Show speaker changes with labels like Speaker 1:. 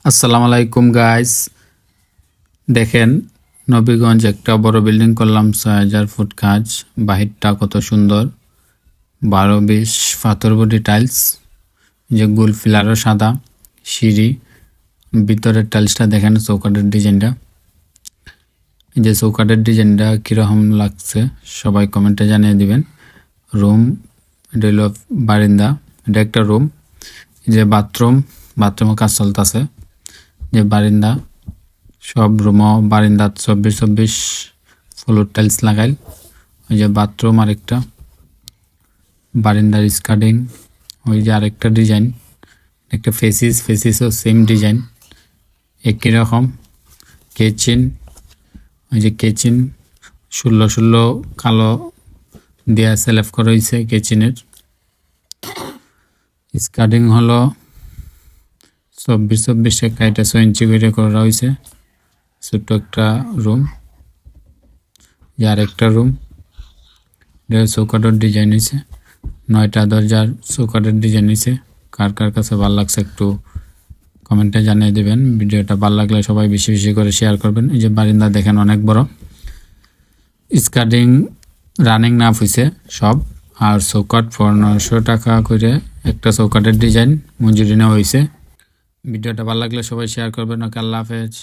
Speaker 1: আসসালামু আলাইকুম গাইস, দেখেন নবীগঞ্জ একটা বড় বিল্ডিং করলাম ৬,০০০ ফুট কাজ। বাহিরটা কত সুন্দর, ১২-২০ পাথরবডি টাইলস, যে গোল ফিলারও সাদা, সিঁড়ি, ভিতরের টাইলসটা দেখেন, চৌকাঠের ডিজাইনটা, এই যে চৌকাঠের ডিজাইনটা কীরকম লাগছে সবাই কমেন্টে জানিয়ে দিবেন। রুম, এটা হলো বারিন্দা, এটা একটা রুম, যে বাথরুমও কাজ চলতেছে, যে বারিন্দা, সব রুমও বারিন্দা ২৪-২৪ ফ্লোর টাইলস লাগাইল। ওই যে বাথরুম আরেকটা, বারিন্দার স্কার্টিং, ওই যে আরেকটা ডিজাইন, একটা ফেসিসও সেম ডিজাইন একই রকম। কিচেন, ওই যে কিচেন ১৬ কালো দেয়া সেলেফ করা হয়েছে কিচেনের। স্কার্টিং হলো ২৪-২৪ কাইটা ৬ ইঞ্চি করে করা হয়েছে। ছোট্ট একটা রুম, আর একটা রুম, চৌকাঠের ডিজাইন হয়েছে, ৯টা দরজার চৌকাঠের ডিজাইন হয়েছে। কার কার কাছে ভালো লাগছে একটু কমেন্টে জানিয়ে দেবেন। ভিডিওটা ভালো লাগলে সবাই বেশি বেশি করে শেয়ার করবেন। এই যে বারিন্দা দেখেন অনেক বড়, স্কার্টিং রানিং নাফ হয়েছে সব, আর চৌকাঠ ১৫০০ টাকা করে একটা চৌকাঠের ডিজাইন মঞ্জুরি নেওয়া হয়েছে। ভিডিওটা ভালো লাগলে সবাই শেয়ার করবেন। ওকে, আল্লাহ হাফেজ।